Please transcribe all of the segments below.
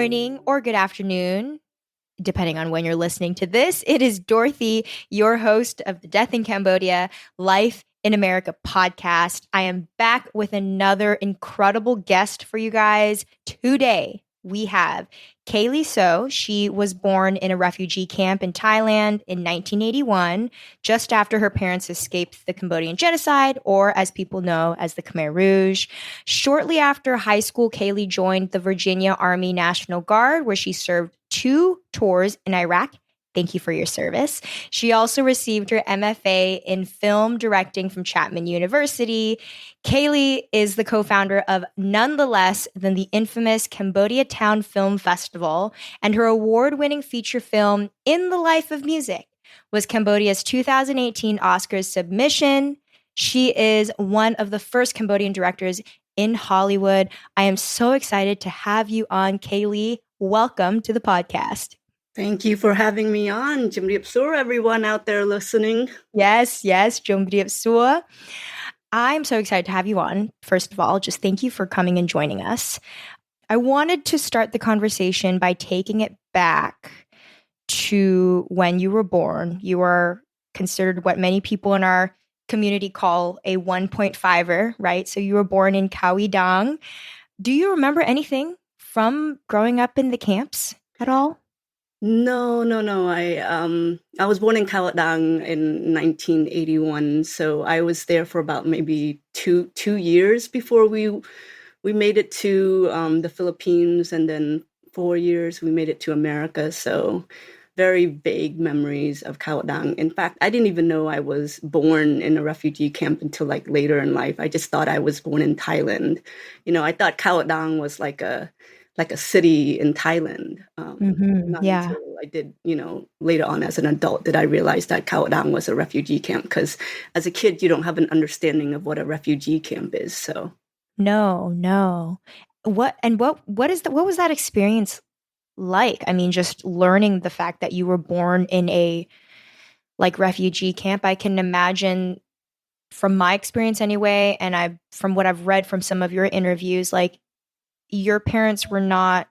morning or good afternoon, depending on when you're listening to this. It is Dorothy, your host of the Death in Cambodia, Life in America podcast. I am back with another incredible guest for you guys. Today, we have Caylee So. She was born in a refugee camp in Thailand in 1981, just after her parents escaped the Cambodian genocide, or as people know as the Khmer Rouge. Shortly after high school, Caylee joined the Virginia Army National Guard, where she served 2 tours in Iraq. Thank you for your service. She also received her MFA in film directing from Chapman University. Caylee is the co-founder of none the less than the infamous Cambodian Town Film Festival, and her award-winning feature film, In the Life of Music, was Cambodia's 2018 Oscars submission. She is one of the first Cambodian directors in Hollywood. I am so excited to have you on, Caylee. Welcome to the podcast. Thank you for having me on. Jumriap Sur, everyone out there listening. Yes, Jumriap Sur. I'm so excited to have you on. First of all, just thank you for coming and joining us. I wanted to start the conversation by taking it back to when you were born. You are considered what many people in our community call a 1.5er, right? So you were born in Cao Dang. Do you remember anything from growing up in the camps at all? No. I was born in Cao Dang in 1981, so I was there for about maybe two years before we made it to the Philippines, and then 4 years we made it to America. So very vague memories of Cao Dang. In fact, I didn't even know I was born in a refugee camp until like later in life. I just thought I was born in Thailand. I thought Cao Dang was like a city in Thailand. Not until I did, later on as an adult did I realize that Cao Dang was a refugee camp, because as a kid, you don't have an understanding of what a refugee camp is. So no. What was that experience like? I mean, just learning the fact that you were born in a refugee camp. I can imagine, from my experience anyway, and from what I've read from some of your interviews, like, your parents were not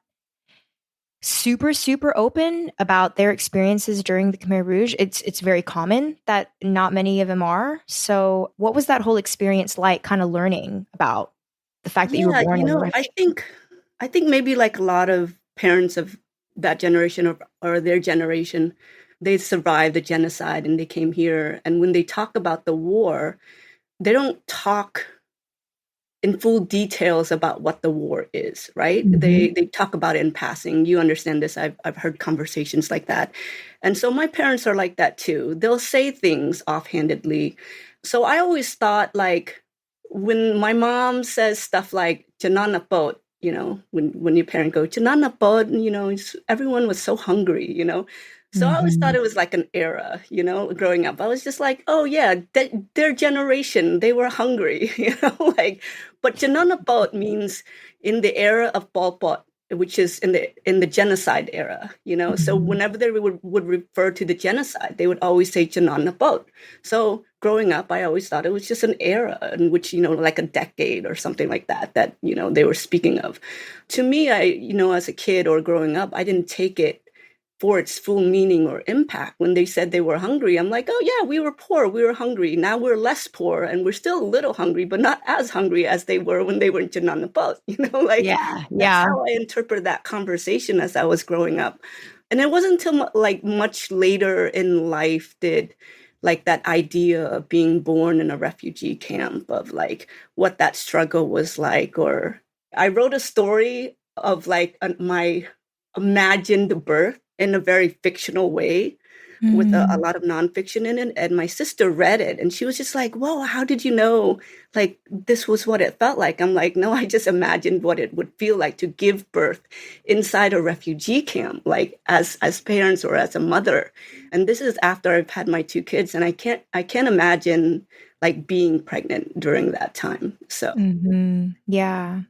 super open about their experiences during the Khmer Rouge. It's very common that not many of them are. So what was that whole experience like, kind of learning about the fact that you were born in the refugee? I think maybe like a lot of parents of that generation or their generation, they survived the genocide and they came here. And when they talk about the war, they don't talk in full details about what the war is, right? They talk about it in passing. You understand this. I've heard conversations like that. And so my parents are like that too. They'll say things offhandedly. So I always thought, like, when my mom says stuff like "Janana pot," when your parent go "Janana pot," everyone was so hungry, So I always thought it was like an era, growing up. I was just like, oh yeah, their generation, they were hungry, but Janana Pot means in the era of Pol Pot, which is in the genocide era, So whenever they would refer to the genocide, they would always say Janana Pot. So growing up, I always thought it was just an era in which, like a decade or something like that, they were speaking of. To me, as a kid or growing up, I didn't take it for its full meaning or impact. When they said they were hungry, I'm like, oh yeah, we were poor, we were hungry. Now we're less poor and we're still a little hungry, but not as hungry as they were when they were in Janana Pot. That's how I interpret that conversation as I was growing up. And it wasn't until much later in life did that idea of being born in a refugee camp, of what that struggle was like. Or I wrote a story of my imagined birth in a very fictional way, with a lot of nonfiction in it. And my sister read it and she was just like, whoa, how did you know this was what it felt like? I'm like, no, I just imagined what it would feel like to give birth inside a refugee camp, as parents or as a mother. And this is after I've had my 2 kids, and I can't imagine being pregnant during that time. So yeah.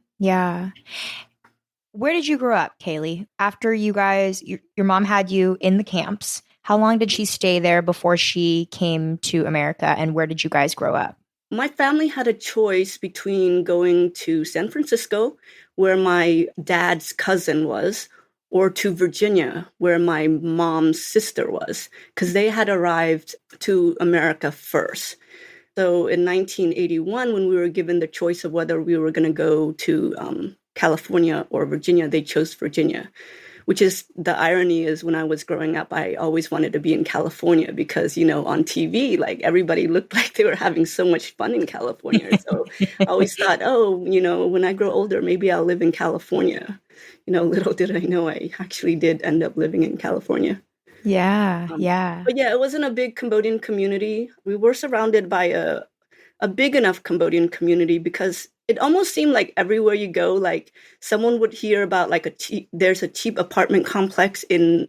Where did you grow up, Caylee? After your mom had you in the camps, how long did she stay there before she came to America, and where did you guys grow up? My family had a choice between going to San Francisco, where my dad's cousin was, or to Virginia, where my mom's sister was, because they had arrived to America first. So in 1981, when we were given the choice of whether we were going to go to California or Virginia, they chose Virginia, which is the irony is when I was growing up, I always wanted to be in California because, on TV, like everybody looked like they were having so much fun in California. So I always thought, oh, when I grow older, maybe I'll live in California. Little did I know I actually did end up living in California. Yeah, yeah. But yeah, it wasn't a big Cambodian community. We were surrounded by a big enough Cambodian community because it almost seemed like everywhere you go, like someone would hear about like there's a cheap apartment complex in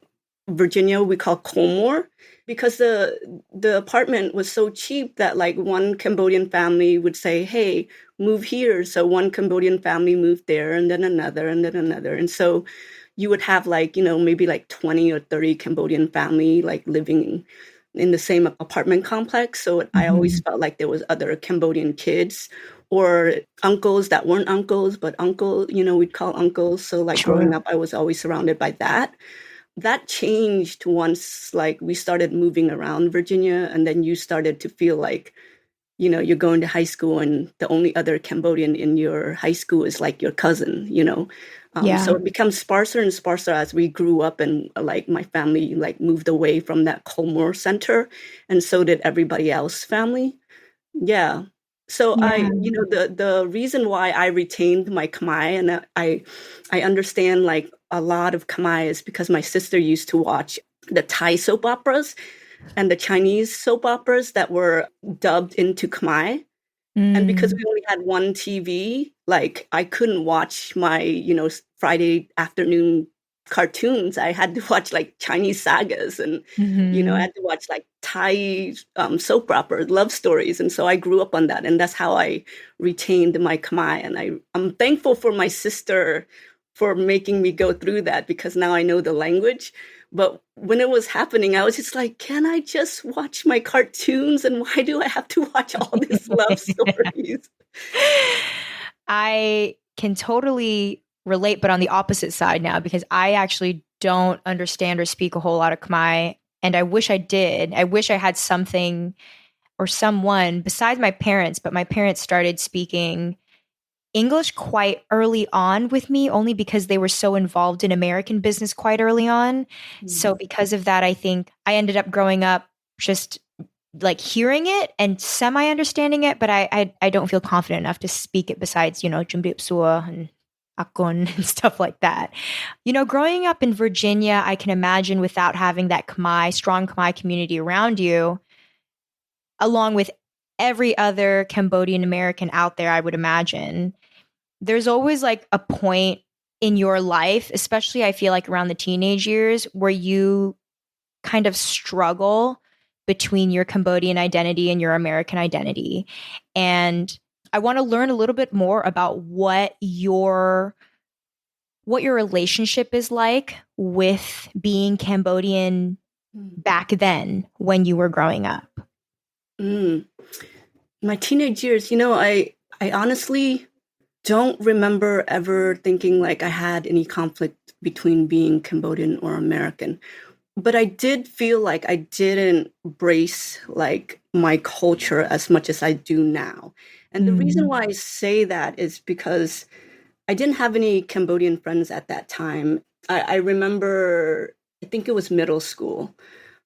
Virginia we call Colmore, because the apartment was so cheap that like one Cambodian family would say, hey, move here. So one Cambodian family moved there, and then another, and then another. And so you would have like, maybe like 20 or 30 Cambodian family like living in the same apartment complex. So I always felt like there was other Cambodian kids or uncles that weren't uncles, but uncle, we'd call uncles. So like growing up, I was always surrounded by that. That changed once like we started moving around Virginia, and then you started to feel like, you're going to high school and the only other Cambodian in your high school is like your cousin, So it becomes sparser and sparser as we grew up, and like my family like moved away from that Colmore center, and so did everybody else's family. Yeah. So Yeah. the reason why I retained my Khmer, and I understand like a lot of Khmer is because my sister used to watch the Thai soap operas and the Chinese soap operas that were dubbed into Khmer. And because we only had one TV, like I couldn't watch my, Friday afternoon cartoons. I had to watch like Chinese sagas, and, I had to watch like Thai soap operas, love stories. And so I grew up on that. And that's how I retained my Khmer. And I'm thankful for my sister for making me go through that, because now I know the language. But when it was happening, I was just like, can I just watch my cartoons? And why do I have to watch all these love stories? I can totally relate, but on the opposite side now, because I actually don't understand or speak a whole lot of Khmer. And I wish I did. I wish I had something or someone besides my parents, but my parents started speaking English quite early on with me, only because they were so involved in American business quite early on. So because of that, I think I ended up growing up just like hearing it and semi understanding it, but I don't feel confident enough to speak it besides, Jumbip Sua and Akon and stuff like that. Growing up in Virginia, I can imagine without having that strong Khmer community around you, along with every other Cambodian American out there, I would imagine, there's always like a point in your life, especially I feel like around the teenage years, where you kind of struggle between your Cambodian identity and your American identity. And I want to learn a little bit more about what your relationship is like with being Cambodian back then when you were growing up. My teenage years, I honestly don't remember ever thinking like I had any conflict between being Cambodian or American. But I did feel like I didn't embrace like my culture as much as I do now. And the reason why I say that is because I didn't have any Cambodian friends at that time. I remember, I think it was middle school.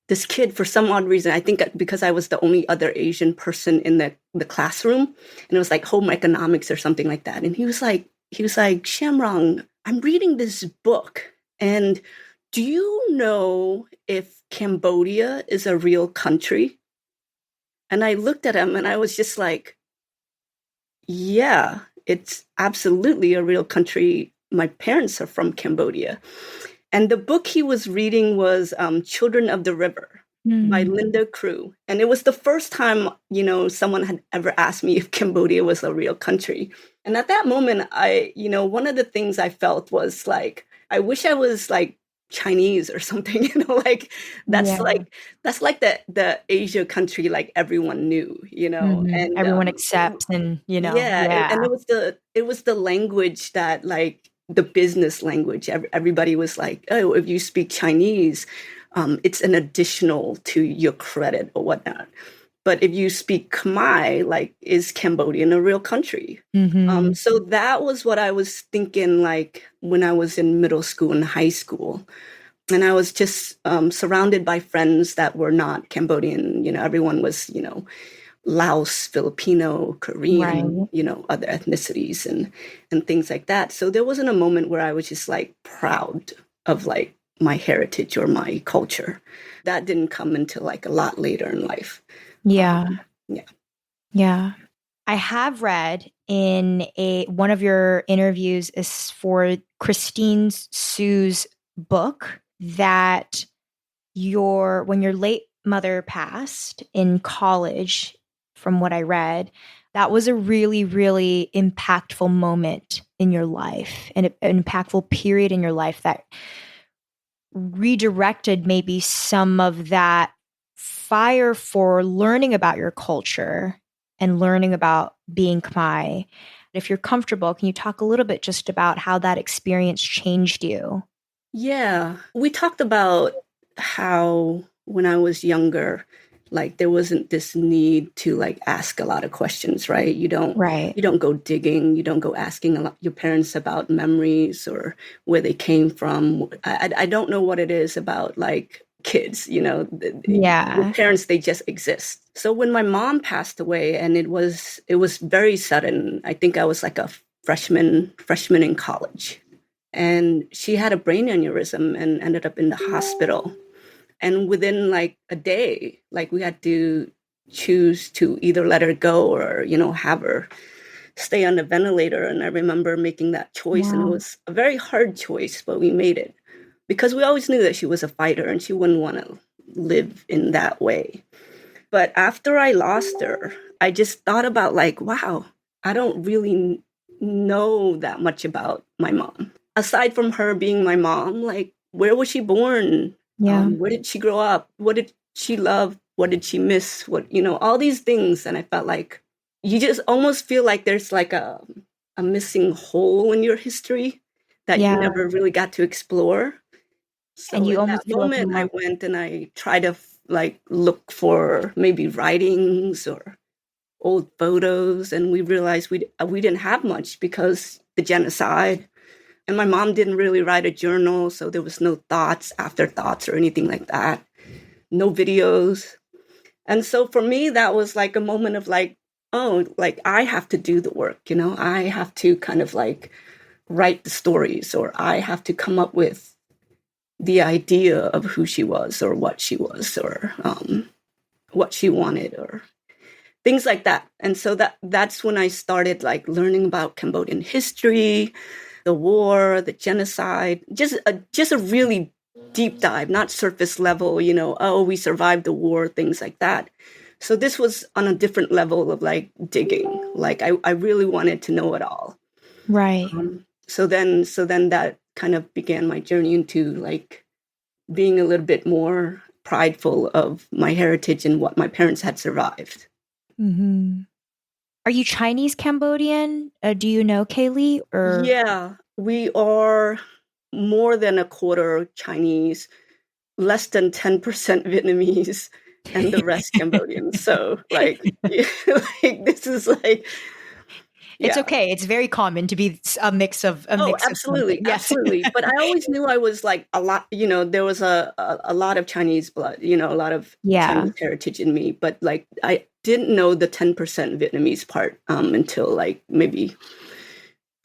This kid, for some odd reason, I think because I was the only other Asian person in the classroom, and it was like home economics or something like that. And he was like, Shamrong, I'm reading this book, and do you know if Cambodia is a real country? And I looked at him and I was just like, yeah, it's absolutely a real country. My parents are from Cambodia. And the book he was reading was Children of the River by Linda Crew. And it was the first time, someone had ever asked me if Cambodia was a real country. And at that moment, one of the things I felt was like, I wish I was like Chinese or something, like that's like the Asia country like everyone knew, and everyone accepts, and and it was the language that like the business language. Everybody was like, oh, if you speak Chinese, it's an additional to your credit or whatnot. But if you speak Khmer, like, is Cambodian a real country? Mm-hmm. So that was what I was thinking, like, when I was in middle school and high school. And I was just surrounded by friends that were not Cambodian. Everyone was, Laos, Filipino, Right. Korean, other ethnicities and things like that. So there wasn't a moment where I was just like proud of like my heritage or my culture. That didn't come until like a lot later in life. Yeah. Yeah. Yeah. I have read in one of your interviews is for Christine Sue's book that when your late mother passed in college, from what I read, that was a really, really impactful moment in your life and an impactful period in your life that redirected maybe some of that fire for learning about your culture and learning about being Khmer. If you're comfortable, can you talk a little bit just about how that experience changed you? Yeah. We talked about how when I was younger, like there wasn't this need to like ask a lot of questions, right? Right. You don't go digging, you don't go asking a lot your parents about memories or where they came from. I don't know what it is about like kids, your Yeah. parents, they just exist. So when my mom passed away, and it was very sudden. I think I was like a freshman in college, and she had a brain aneurysm and ended up in the hospital. And within like a day, like we had to choose to either let her go or, have her stay on the ventilator. And I remember making that choice. Wow. And it was a very hard choice, but we made it because we always knew that she was a fighter and she wouldn't want to live in that way. But after I lost her, I just thought about like, wow, I don't really know that much about my mom. Aside from her being my mom, like, where was she born? Yeah. Where did she grow up? What did she love? What did she miss? All these things. And I felt like you just almost feel like there's like a missing hole in your history that you Yeah. never really got to explore. So And you in almost that feel like moment, I went and I tried to like look for maybe writings or old photos, and we realized we didn't have much because the genocide. And my mom didn't really write a journal, so there was no thoughts, afterthoughts, or anything like that. No videos. And so for me, that was like a moment of like, oh, like I have to do the work, I have to kind of like write the stories, or I have to come up with the idea of who she was or what she was or what she wanted or things like that. And so that's when I started like learning about Cambodian history, the war, the genocide, just a really deep dive, not surface level, oh, we survived the war, things like that. So this was on a different level of like digging. Like I really wanted to know it all. Right. So then that kind of began my journey into like being a little bit more prideful of my heritage and what my parents had survived. Mm-hmm. Are you Chinese Cambodian? Do you know Caylee or? Yeah, we are more than a quarter Chinese, less than 10% Vietnamese, and the rest Cambodian. So like, like this is like, It's yeah. okay. It's very common to be a Oh, mix of absolutely, something. Yes. absolutely. But I always knew I was like a lot, there was a lot of Chinese blood, a lot of Yeah. Chinese heritage in me. But like I didn't know the 10% Vietnamese part until like maybe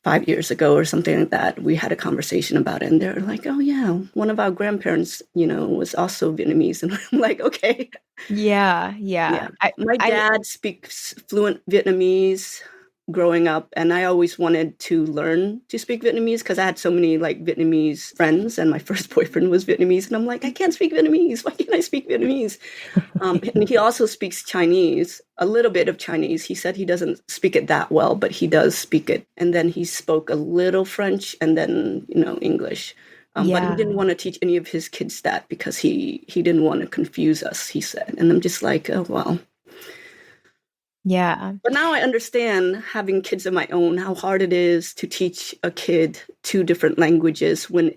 5 years ago or something like that. We had a conversation about it, and they're like, "Oh yeah, one of our grandparents, was also Vietnamese," and I'm like, "Okay, Yeah. Yeah. yeah." My dad speaks fluent Vietnamese growing up, and I always wanted to learn to speak Vietnamese because I had so many like Vietnamese friends, and my first boyfriend was Vietnamese, and I'm like, I can't speak Vietnamese. Why can't I speak Vietnamese? And he also speaks Chinese, a little bit of Chinese. He said he doesn't speak it that well, but he does speak it. And then he spoke a little French and then, English. But he didn't want to teach any of his kids that because he didn't want to confuse us, he said. And I'm just like, oh, well, Yeah. But now I understand, having kids of my own, how hard it is to teach a kid two different languages when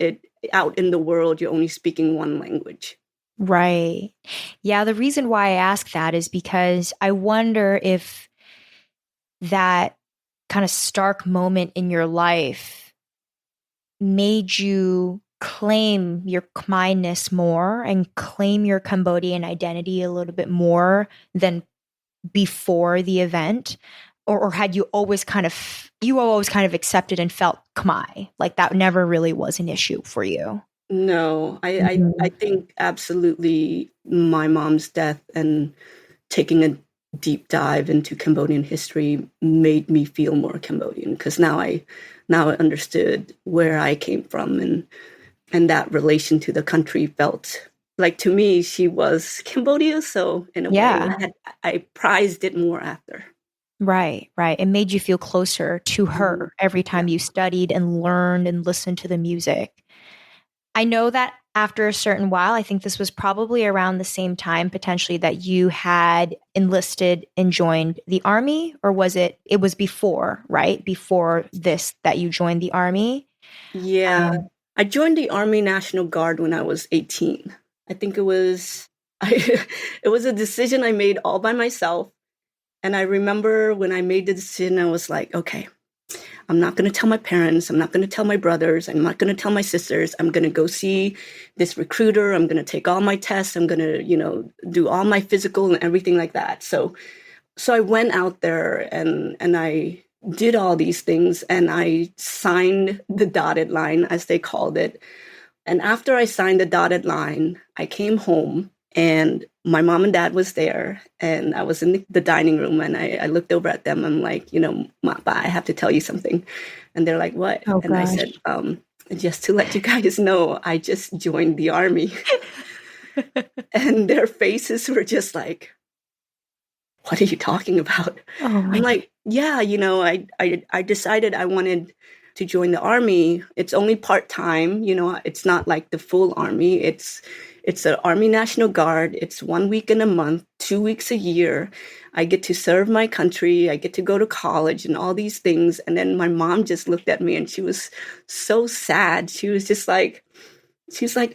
out in the world you're only speaking one language. Right. Yeah. The reason why I ask that is because I wonder if that kind of stark moment in your life made you claim your Khmer-ness more and claim your Cambodian identity a little bit more than before the event, or had you always kind of accepted and felt Khmer, like that never really was an issue for you? No, I Mhm. think absolutely my mom's death and taking a deep dive into Cambodian history made me feel more Cambodian, because now I understood where I came from, and that relation to the country felt like, to me, she was Cambodia. So in a way, Yeah. I prized it more after. Right, right. It made you feel closer to Mhm. her every Yeah. time you studied and learned and listened to the music. I know that after a certain while, I think this was probably around the same time potentially that you had enlisted and joined the army, or it was before, right? Before this that you joined the army. Yeah. Um, I joined the Army National Guard when I was 18. I think it was I, it was a decision I made all by myself. And I remember when I made the decision, I was like, okay, I'm not going to tell my parents. I'm not going to tell my brothers. I'm not going to tell my sisters. I'm going to go see this recruiter. I'm going to take all my tests. I'm going to, do all my physical and everything like that. So I went out there, and I did all these things, and I signed the dotted line, as they called it. And after I signed the dotted line, I came home, and my mom and dad was there, and I was in the dining room, and I looked over at them. I'm like, "Mapa, I have to tell you something." And they're like, "What?" oh And I said, gosh. "Just to let you guys know, I just joined the army." And their faces were just like, "What are you talking about?" Oh I'm my God. like, "Yeah, I decided I wanted to join the army. It's only part-time, it's not like the full army. It's the Army National Guard. It's 1 week in a month, 2 weeks a year. I get to serve my country. I get to go to college and all these things." And then my mom just looked at me, and she was so sad. She was like,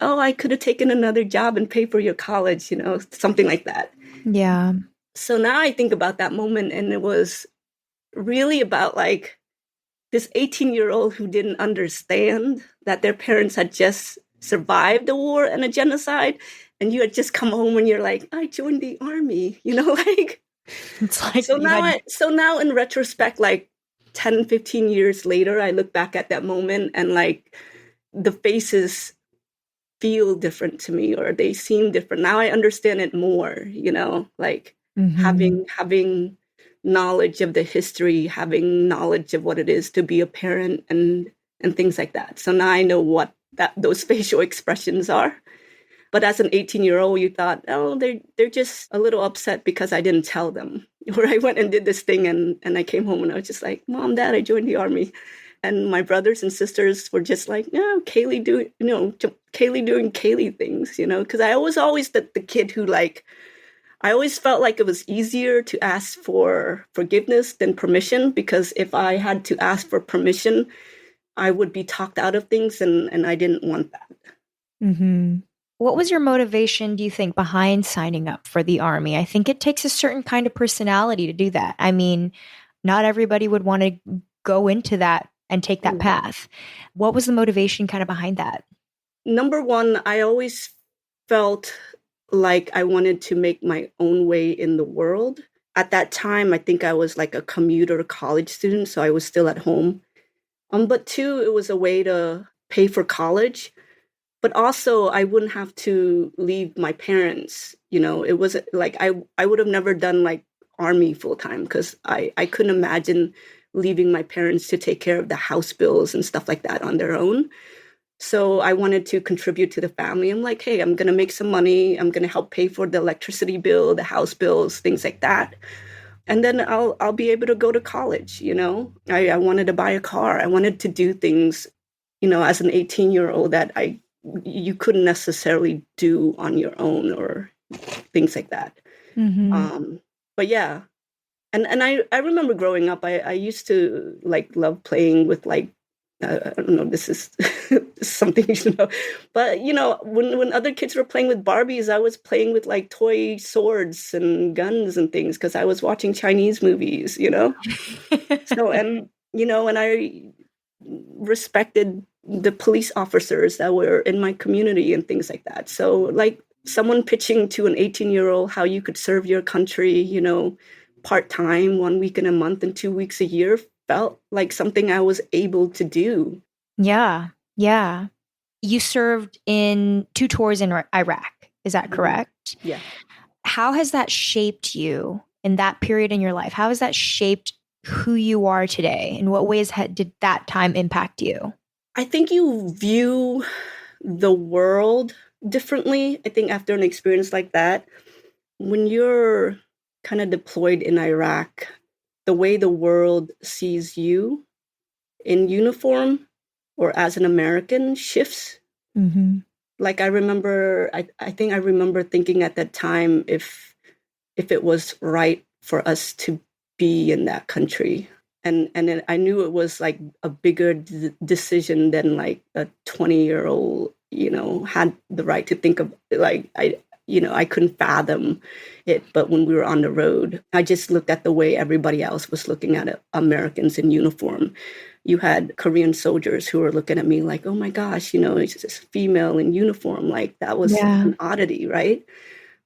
"Oh, I could have taken another job and pay for your college," something like that. Yeah. So now I think about that moment, and it was really about, like, this 18-year-old who didn't understand that their parents had just survived a war and a genocide, and you had just come home and you're like, "I joined the army," like. It's like So you now had, in retrospect, like 10, 15 years later, I look back at that moment, and, like, the faces feel different to me, or they seem different. Now I understand it more, like, mhm. having knowledge of the history, having knowledge of what it is to be a parent, and things like that. So now I know what that those facial expressions are. But as an 18-year-old, you thought, "Oh, they're just a little upset because I didn't tell them." Or I went and did this thing, and I came home and I was just like, "Mom, Dad, I joined the army." And my brothers and sisters were just like, "Yeah, Caylee doing Caylee things," because I was always the kid who, like, I always felt like it was easier to ask for forgiveness than permission, because if I had to ask for permission, I would be talked out of things, and I didn't want that. Mhm. What was your motivation, do you think, behind signing up for the army? I think it takes a certain kind of personality to do that. I mean, not everybody would want to go into that and take that Mm. path. What was the motivation kind of behind that? Number one, I always felt like I wanted to make my own way in the world. At that time, I think I was like a commuter college student, so I was still at home. But two, it was a way to pay for college, but also I wouldn't have to leave my parents. It was like I would have never done, like, army full time, because I couldn't imagine leaving my parents to take care of the house bills and stuff like that on their own. So I wanted to contribute to the family. I'm like, "Hey, I'm going to make some money. I'm going to help pay for the electricity bill, the house bills, things like that. And then I'll be able to go to college. I wanted to buy a car. I wanted to do things, as an 18-year-old, that I you couldn't necessarily do on your own, or things like that. Hmm. Um, but yeah, And I remember growing up, I used to like love playing with like I don't know, this is something you should know. But when other kids were playing with Barbies, I was playing with like toy swords and guns and things because I was watching Chinese movies. So and I respected the police officers that were in my community and things like that. So like someone pitching to an 18-year-old how you could serve your country, part-time, 1 week in a month and 2 weeks a year felt like something I was able to do. Yeah. Yeah. You served in 2 tours in Iraq. Is that correct? Yeah. How has that shaped you in that period in your life? How has that shaped who you are today? In what ways did that time impact you? I think you view the world differently. I think after an experience like that, when you're kind of deployed in Iraq, the way the world sees you in uniform or as an American shifts. Mm-hmm. Like I think I remember thinking at that time if it was right for us to be in that country. And then I knew it was like a bigger decision than like a 20-year-old, had the right to think of. Like I couldn't fathom it. But when we were on the road, I just looked at the way everybody else was looking at it, Americans in uniform. You had Korean soldiers who were looking at me like, oh my gosh, it's this female in uniform. Like that was an oddity, right?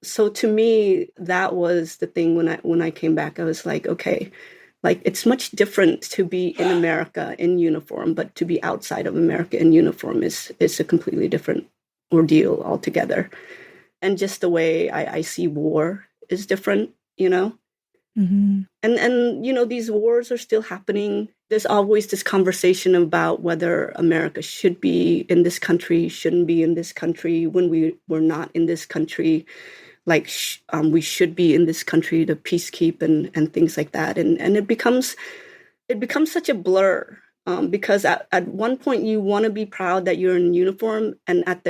So to me, that was the thing when I came back. I was like, okay, like it's much different to be in America in uniform, but to be outside of America in uniform is a completely different ordeal altogether. And just the way I see war is different. Mm-hmm. And these wars are still happening. There's always this conversation about whether America should be in this country, shouldn't be in this country, when we were not in this country. Like we should be in this country to peacekeep and things like that. And it becomes such a blur because at one point you want to be proud that you're in uniform, and at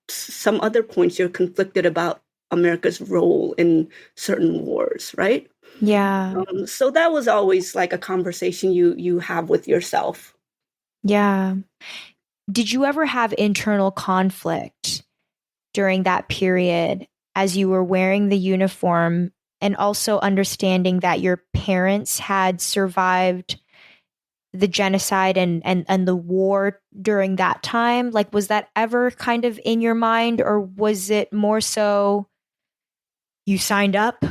some other points you're conflicted about America's role in certain wars, right? Yeah. So that was always like a conversation you have with yourself. Yeah. Did you ever have internal conflict during that period as you were wearing the uniform and also understanding that your parents had survived the genocide and the war during that time? Like, was that ever kind of in your mind, or was it more so you signed up,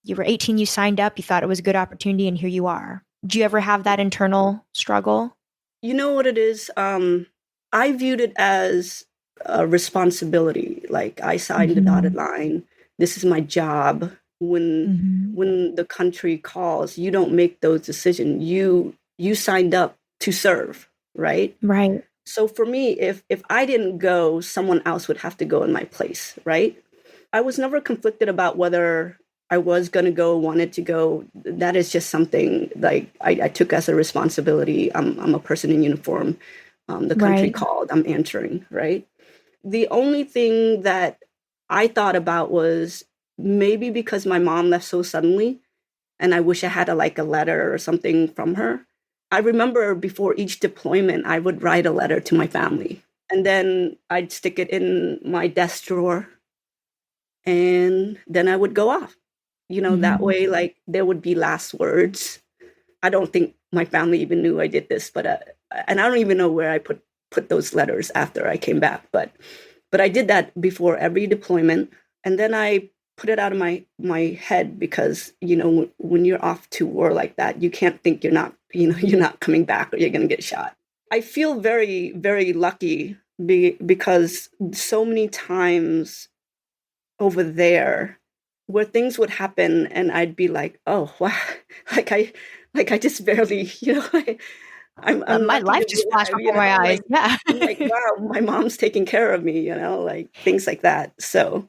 you were 18, you signed up, you thought it was a good opportunity, and here you are? Do you ever have that internal struggle? You know what it is? I viewed it as a responsibility. Like I signed the dotted line. This is my job. When the country calls, you don't make those decisions. You signed up to serve, right? Right. So for me, if I didn't go, someone else would have to go in my place, right? I was never conflicted about whether I was going to go, wanted to go. That is just something like I took as a responsibility. I'm a person in uniform. The country called, I'm answering, right? The only thing that I thought about was maybe because my mom left so suddenly, and I wish I had a letter or something from her. I remember before each deployment, I would write a letter to my family, and then I'd stick it in my desk drawer, and then I would go off. That way, like there would be last words. I don't think my family even knew I did this, but and I don't even know where I put those letters after I came back. But I did that before every deployment, and then I put it out of my head because when you're off to war like that, you can't think you're not coming back or you're going to get shot. I feel very, very lucky because so many times over there where things would happen and I'd be like, oh wow, I just barely, I'm my lucky life to be just flashed alive, before my eyes. Yeah. I'm like, wow, my mom's taking care of me, like things like that. So,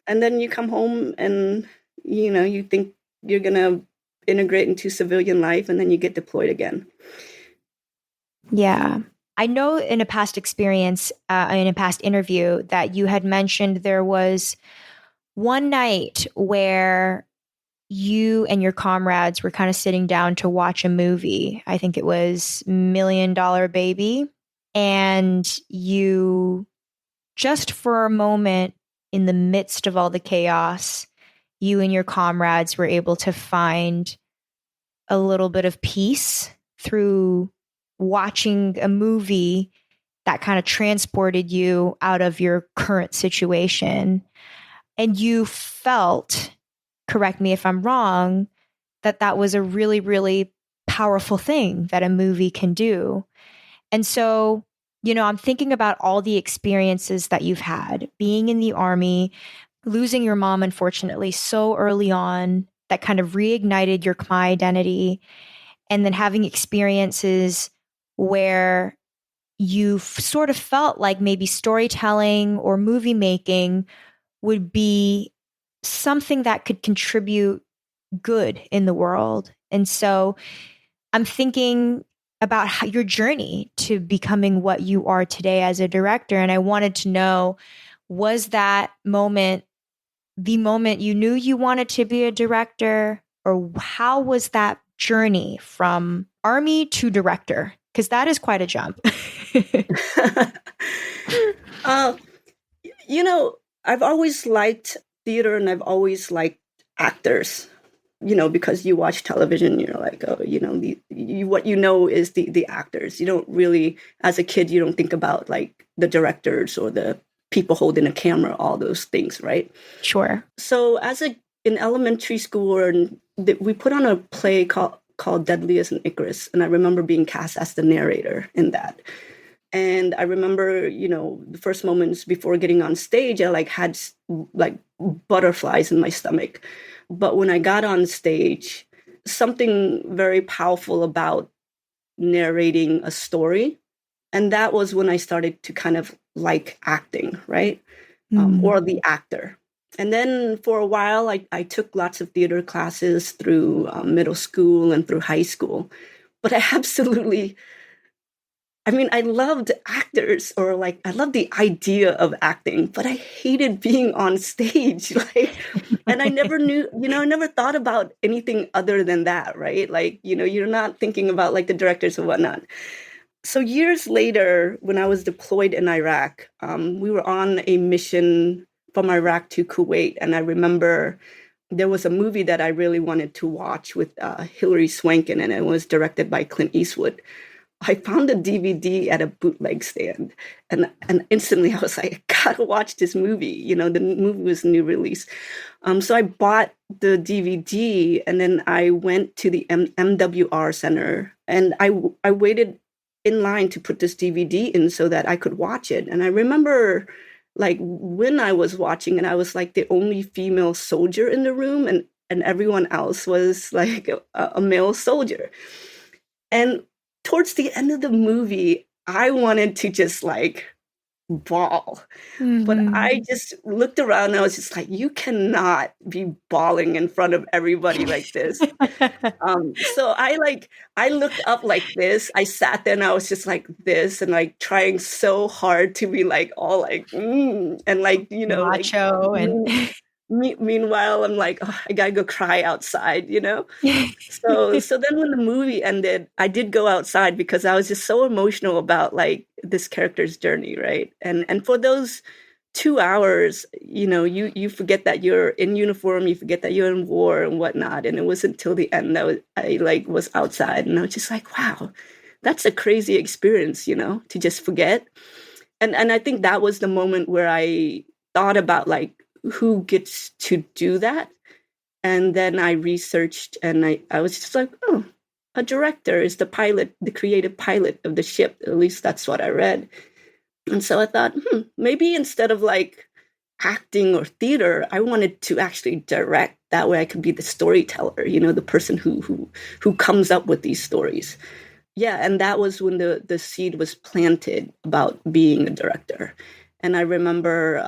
and then you come home and, you think you're going to integrate into civilian life and then you get deployed again. Yeah. I know in a past experience, in a past interview, that you had mentioned there was one night where you and your comrades were kind of sitting down to watch a movie. I think it was Million Dollar Baby. And you, just for a moment, in the midst of all the chaos, you and your comrades were able to find a little bit of peace through watching a movie that kind of transported you out of your current situation. And you felt, correct me if I'm wrong, that that was a really, really powerful thing that a movie can do. And so, I'm thinking about all the experiences that you've had being in the army, losing your mom, unfortunately, so early on, that kind of reignited your Khmer identity, and then having experiences where you sort of felt like maybe storytelling or movie making would be something that could contribute good in the world. And so I'm thinking about your journey to becoming what you are today as a director. And I wanted to know, was that moment the moment you knew you wanted to be a director? Or how was that journey from army to director? Because that is quite a jump. uh, I've always liked theater and I've always liked actors. Because you watch television, you're like, oh, what is the actors. You don't really, as a kid, you don't think about like the directors or the people holding a camera, all those things, right? Sure. So in elementary school, we put on a play called Deadliest and Icarus, and I remember being cast as the narrator in that. And I remember, the first moments before getting on stage, I had butterflies in my stomach. But when I got on stage, something very powerful about narrating a story. And that was when I started to kind of like acting, right? Or the actor. And then for a while, I took lots of theater classes through middle school and through high school. But I loved actors, or I loved the idea of acting, but I hated being on stage. And I never knew, I never thought about anything other than that, right? You're not thinking about the directors and whatnot. So years later, when I was deployed in Iraq, we were on a mission from Iraq to Kuwait. And I remember there was a movie that I really wanted to watch with Hilary Swank, and it was directed by Clint Eastwood. I found a DVD at a bootleg stand, and instantly I was like, I gotta watch this movie. The movie was a new release. So I bought the DVD, and then I went to the MWR Center, and I waited in line to put this DVD in so that I could watch it. And I remember when I was watching, and I was the only female soldier in the room, and everyone else was a male soldier. And towards the end of the movie, I wanted to just bawl. Mm-hmm. But I just looked around and I was just like, you cannot be bawling in front of everybody like this. So I looked up like this. I sat there and I was just like this, and trying so hard to be all and macho and meanwhile, I'm oh, I gotta go cry outside, So then when the movie ended, I did go outside because I was just so emotional about this character's journey, right? And for those 2 hours, you forget that you're in uniform, you forget that you're in war and whatnot. And it wasn't until the end that I was outside, and I was just wow, that's a crazy experience, to just forget. And I think that was the moment where I thought about who gets to do that. And then I researched, and I was just oh, a director is the pilot, the creative pilot of the ship. At least that's what I read. And so I thought, maybe instead of acting or theater, I wanted to actually direct. That way I could be the storyteller, the person who comes up with these stories. Yeah, and that was when the seed was planted about being a director. And I remember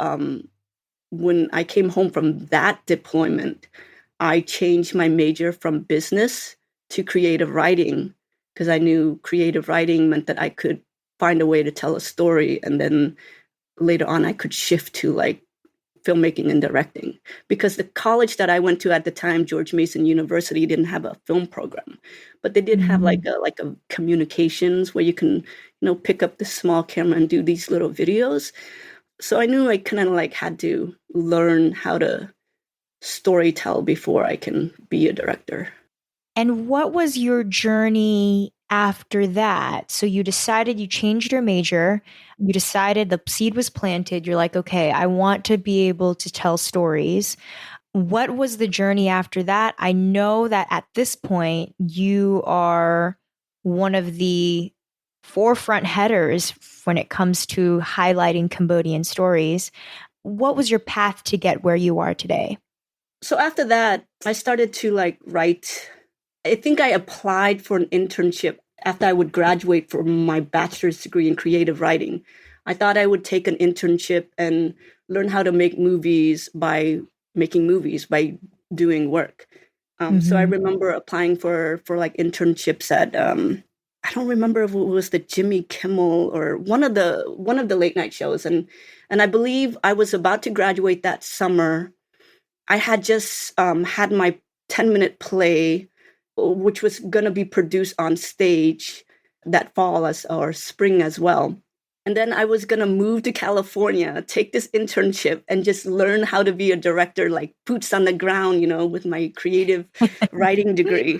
when I came home from that deployment, I changed my major from business to creative writing, because I knew creative writing meant that I could find a way to tell a story. And then later on, I could shift to filmmaking and directing, because the college that I went to at the time, George Mason University, didn't have a film program, but they did have like a communications where you can, pick up this small camera and do these little videos. So I knew I kind of like had to learn how to story tell before I can be a director. And what was your journey after that? So you decided, you changed your major, you decided the seed was planted. You're like, okay, I want to be able to tell stories. What was the journey after that? I know that at this point, you are one of the forefront headers when it comes to highlighting Cambodian stories. What was your path to get where you are today? So after that, I started to like write. I think I applied for an internship after I would graduate from my bachelor's degree in creative writing. I thought I would take an internship and learn how to make movies by making movies, by doing work. So I remember applying for like internships at I don't remember if it was the Jimmy Kimmel or one of the late night shows, and I believe I was about to graduate that summer. I had just had my 10-minute play, which was going to be produced on stage that fall or spring as well. And then I was going to move to California, take this internship, and just learn how to be a director, like boots on the ground, with my creative writing degree.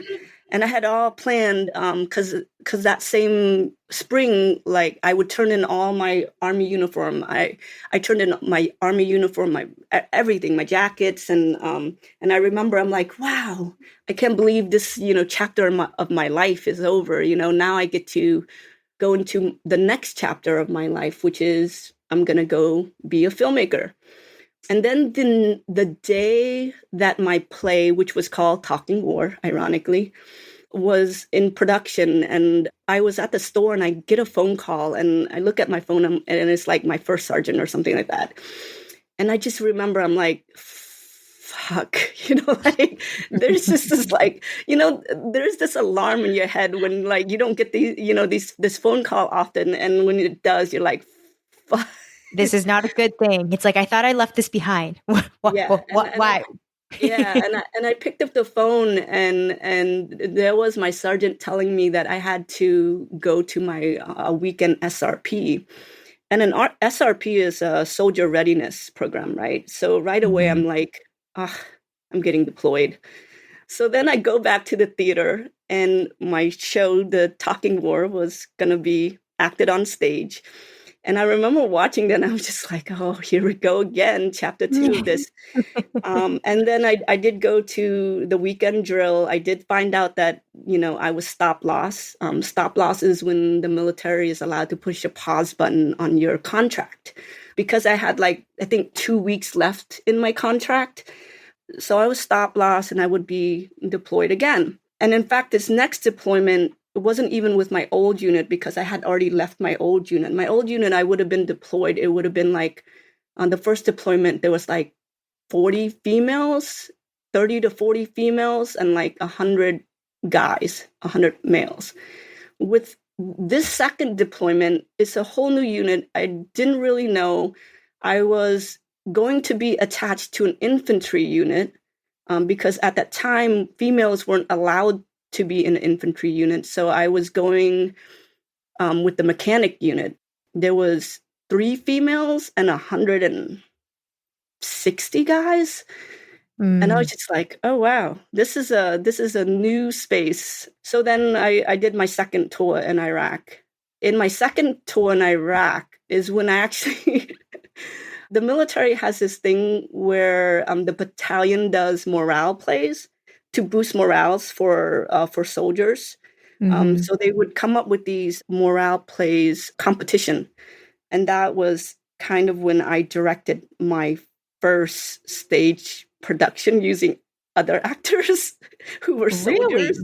And I had all planned because that same spring, like I would turn in all my Army uniform. I turned in my Army uniform, my everything, my jackets, and I remember I'm like, wow, I can't believe this chapter of my life is over. Now I get to go into the next chapter of my life, which is I'm gonna go be a filmmaker. And then the day that my play, which was called Talking War, ironically, was in production, and I was at the store and I get a phone call and I look at my phone and it's like my first sergeant or something like that. And I just remember I'm like, fuck, like there's just this like, there's this alarm in your head when like you don't get this phone call often. And when it does, you're like, fuck. This is not a good thing. It's like, I thought I left this behind. Yeah. Why? Yeah, and I picked up the phone and there was my sergeant telling me that I had to go to my weekend SRP. And an SRP is a soldier readiness program, right? So right away I'm like, I'm getting deployed. So then I go back to the theater and my show, The Talking War, was going to be acted on stage. And I remember watching that and I was just like, oh, here we go again, chapter 2 of this. And then I did go to the weekend drill. I did find out that, I was stop loss. Stop loss is when the military is allowed to push a pause button on your contract. Because I had I think 2 weeks left in my contract. So I was stop loss and I would be deployed again. And in fact, this next deployment, it wasn't even with my old unit because I had already left my old unit. My old unit, I would have been deployed. It would have been like on the first deployment, there was like 40 females, 30 to 40 females, and like 100 guys, 100 males. With this second deployment, it's a whole new unit. I didn't really know. I was going to be attached to an infantry unit because at that time, females weren't allowed to be in an infantry unit. So I was going with the mechanic unit. There was 3 females and 160 guys. And I was just like, oh, wow, this is a new space. So then I did my second tour in Iraq. In my second tour in Iraq is when I actually, the military has this thing where the battalion does morale plays to boost morales for soldiers. So they would come up with these morale plays competition. And that was kind of when I directed my first stage production using other actors who were soldiers.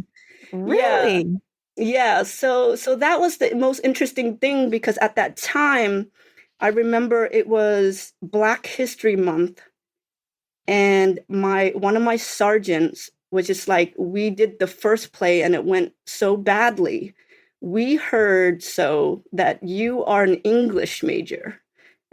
Really? Yeah. So that was the most interesting thing because at that time, I remember it was Black History Month. And one of my sergeants was just like, we did the first play and it went so badly. We heard so that you are an English major.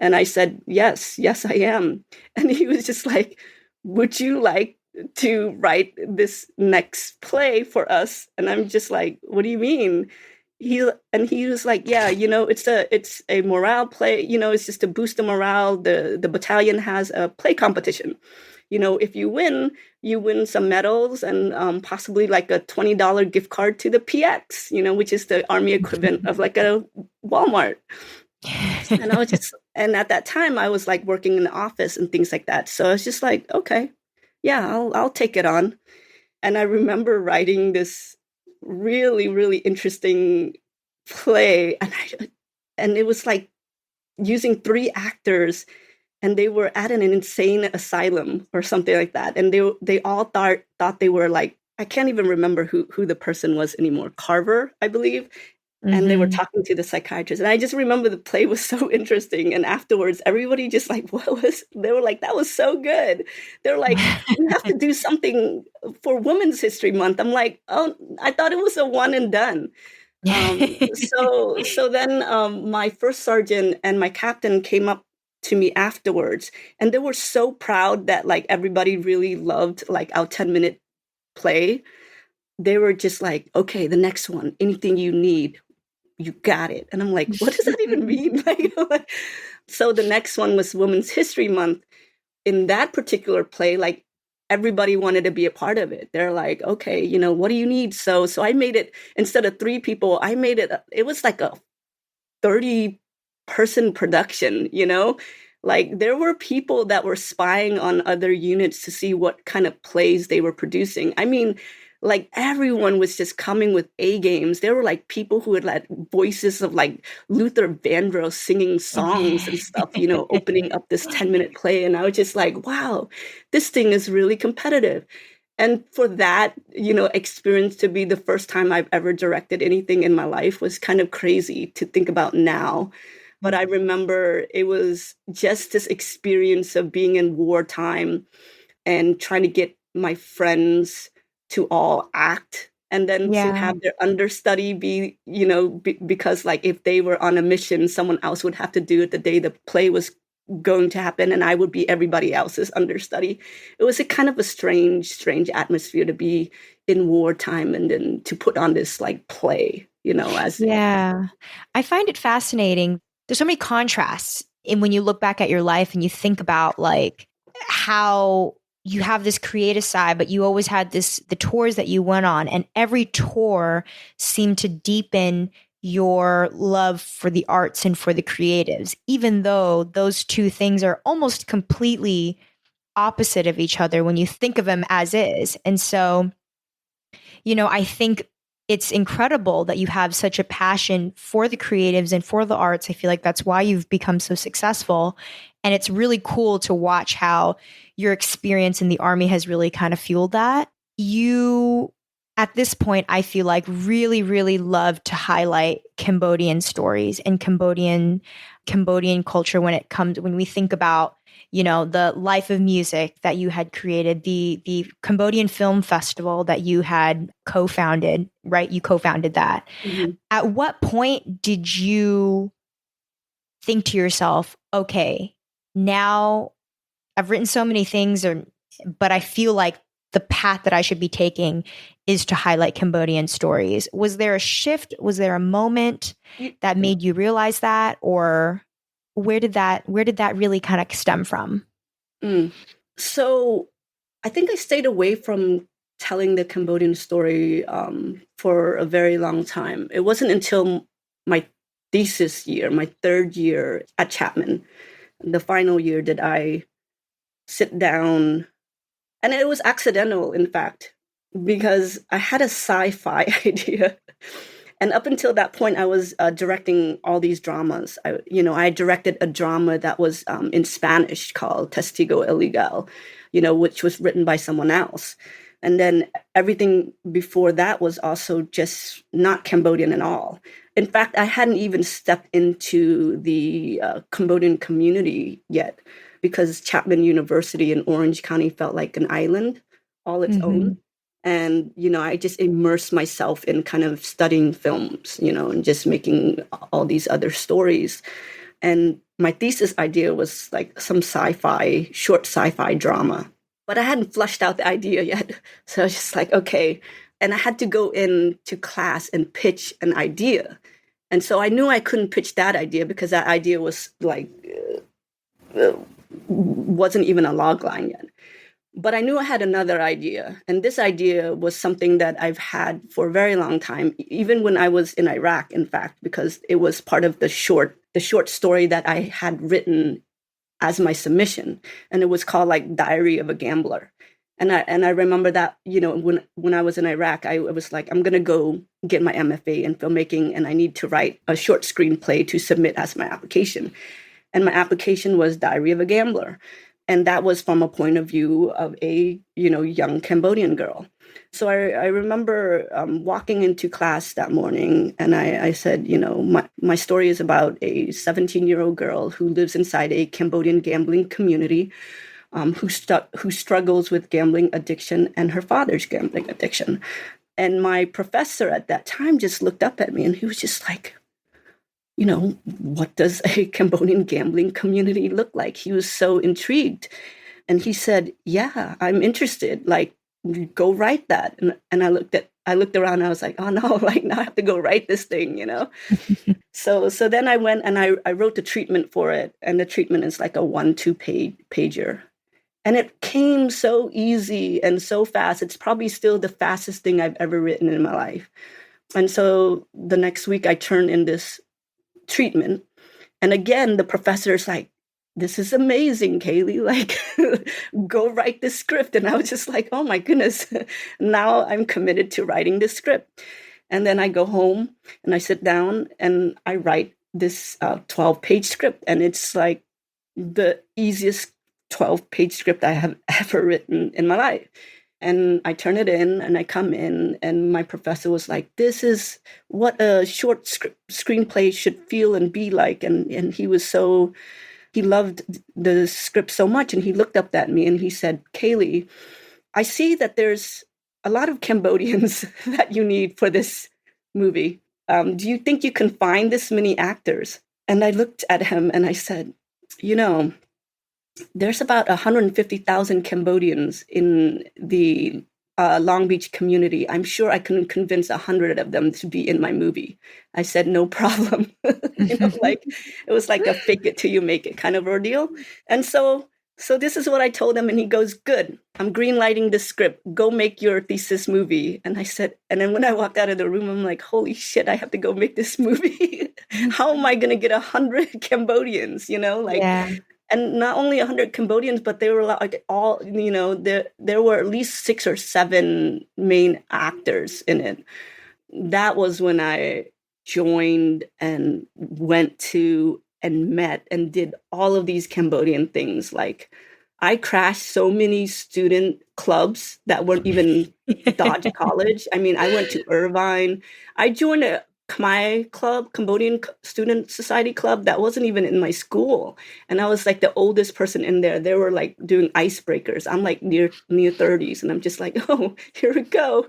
And I said, yes, yes, I am. And he was just like, would you like to write this next play for us? And I'm just like, what do you mean? He was like, yeah, it's a morale play, it's just to boost the morale. The battalion has a play competition. If you win some medals and possibly like a $20 gift card to the PX, which is the army equivalent of like a Walmart. And at that time I was like working in the office and things like that. So I was just like, okay, yeah, I'll take it on. And I remember writing this really, really interesting play, and it was like using 3 actors, and they were at an insane asylum or something like that. And they all thought they were like, I can't even remember who the person was anymore. Carver, I believe. And they were talking to the psychiatrist. And I just remember the play was so interesting. And afterwards, everybody just like, they were like, that was so good. They're like, we have to do something for Women's History Month. I'm like, oh, I thought it was a one and done. So then my first sergeant and my captain came up to me afterwards. And they were so proud that like everybody really loved like our 10-minute play. They were just like, okay, the next one, anything you need, you got it. And I'm like, what does that even mean? So the next one was Women's History Month. In that particular play, like everybody wanted to be a part of it. They're like, okay, what do you need? So I made it, instead of 3 people, I made it was like a 30-person production, like there were people that were spying on other units to see what kind of plays they were producing. I mean, like everyone was just coming with A games. There were like people who had like voices of like Luther Vandross singing songs and stuff, opening up this 10-minute play. And I was just like, wow, this thing is really competitive. And for that, experience to be the first time I've ever directed anything in my life was kind of crazy to think about now. But I remember it was just this experience of being in wartime and trying to get my friends to all act, and then to have their understudy be, because like if they were on a mission, someone else would have to do it the day the play was going to happen, and I would be everybody else's understudy. It was a kind of a strange atmosphere to be in wartime and then to put on this like play, I find it fascinating. There's so many contrasts in when you look back at your life and you think about like how you have this creative side, but you always had the tours that you went on, and every tour seemed to deepen your love for the arts and for the creatives, even though those two things are almost completely opposite of each other when you think of them as is. And so, I think it's incredible that you have such a passion for the creatives and for the arts. I feel like that's why you've become so successful. And it's really cool to watch how your experience in the Army has really kind of fueled that. You, at this point, I feel like really, really love to highlight Cambodian stories and Cambodian culture when we think about, the life of music that you had created, the Cambodian Film Festival that you had co-founded, right? You co-founded that. Mm-hmm. At what point did you think to yourself, okay, now I've written so many things, but I feel like the path that I should be taking is to highlight Cambodian stories? Was there a shift? Was there a moment that made you realize that? Or where did that really kind of stem from? So I think I stayed away from telling the Cambodian story for a very long time. It wasn't until my thesis year, my 3rd year at Chapman, the final year, did I sit down, and it was accidental, in fact, because I had a sci-fi idea. And up until that point, I was directing all these dramas. I directed a drama that was in Spanish called Testigo Ilegal, which was written by someone else. And then everything before that was also just not Cambodian at all. In fact, I hadn't even stepped into the Cambodian community yet, because Chapman University in Orange County felt like an island all its own. And, I just immersed myself in kind of studying films, and just making all these other stories. And my thesis idea was like some short sci-fi drama. But I hadn't flushed out the idea yet. So I was just like, okay. And I had to go into class and pitch an idea. And so I knew I couldn't pitch that idea because that idea was like, wasn't even a log line yet. But I knew I had another idea. And this idea was something that I've had for a very long time, even when I was in Iraq, in fact, because it was part of the short story that I had written as my submission. And it was called like Diary of a Gambler. And I remember that, when I was in Iraq, I was like, I'm going to go get my MFA in filmmaking, and I need to write a short screenplay to submit as my application. And my application was Diary of a Gambler. And that was from a point of view of a, young Cambodian girl. So I remember walking into class that morning, and I said, my story is about a 17-year-old girl who lives inside a Cambodian gambling community, who struggles with gambling addiction and her father's gambling addiction. And my professor at that time just looked up at me, and he was just like, what does a Cambodian gambling community look like? He was so intrigued. And he said, yeah, I'm interested. Like, go write that. And I looked around and I was like, oh no, like now I have to go write this thing, So then I went and I wrote the treatment for it. And the treatment is like a 1-2 pager. And it came so easy and so fast. It's probably still the fastest thing I've ever written in my life. And so the next week I turned in this treatment. And again, the professor's like, this is amazing, Caylee, like, go write this script. And I was just like, oh my goodness, now I'm committed to writing this script. And then I go home and I sit down and I write this 12-page script. And it's like the easiest 12-page script I have ever written in my life. And I turn it in and I come in and my professor was like, this is what a short screenplay should feel and be like. And he loved the script so much. And he looked up at me and he said, Caylee, I see that there's a lot of Cambodians that you need for this movie. Do you think you can find this many actors? And I looked at him and I said, there's about 150,000 Cambodians in the Long Beach community. I'm sure I can convince 100 of them to be in my movie. I said, no problem. Like it was like a fake it till you make it kind of ordeal. And so this is what I told him. And he goes, good, I'm greenlighting the script. Go make your thesis movie. And I said, and then when I walked out of the room, I'm like, holy shit, I have to go make this movie. How am I going to get 100 Cambodians, Yeah. And not only 100 Cambodians, but they were like all, there were at least 6 or 7 main actors in it. That was when I joined and went to and met and did all of these Cambodian things. Like I crashed so many student clubs that weren't even Dodge College. I mean, I went to Irvine. I joined a Khmer club, Cambodian Student Society club, that wasn't even in my school. And I was like the oldest person in there. They were like doing icebreakers. I'm like near 30s. And I'm just like, oh, here we go.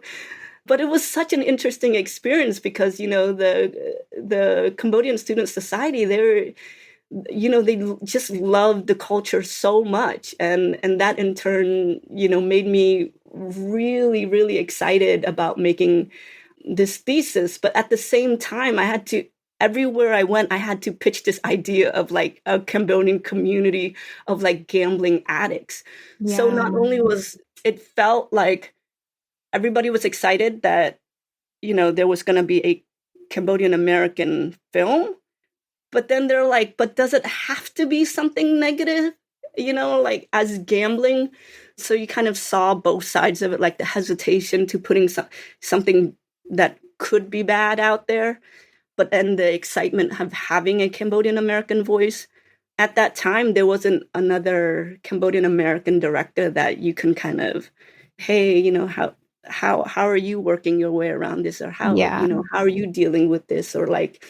But it was such an interesting experience because, the Cambodian Student Society, they just loved the culture so much. And that in turn, made me really, really excited about making this thesis. But at the same time, everywhere I went, I had to pitch this idea of like a Cambodian community of like gambling addicts. Yeah. So not only it felt like everybody was excited that, there was going to be a Cambodian-American film, but then they're like, but does it have to be something negative, like as gambling? So you kind of saw both sides of it, like the hesitation to putting something that could be bad out there, but then the excitement of having a Cambodian-American voice. At that time, there wasn't another Cambodian-American director that you can kind of, hey, how are you working your way around this? Or how are you dealing with this? Or like,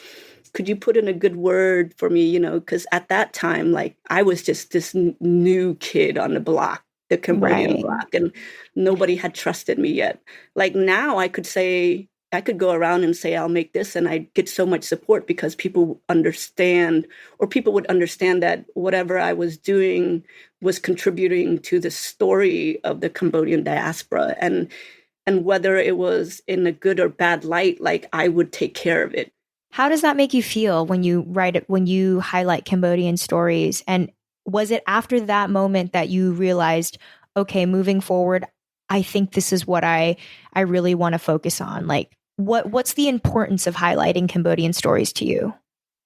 could you put in a good word for me? Because at that time, like I was just this new kid on the block, the Cambodian block, and nobody had trusted me yet. Like now I could say, I could go around and say, I'll make this, and I'd get so much support because people understand, or people would understand that whatever I was doing was contributing to the story of the Cambodian diaspora. And whether it was in a good or bad light, like I would take care of it. How does that make you feel when you write it, when you highlight Cambodian stories? And was it after that moment that you realized, okay, moving forward, I think this is what I really want to focus on? Like, what's the importance of highlighting Cambodian stories to you?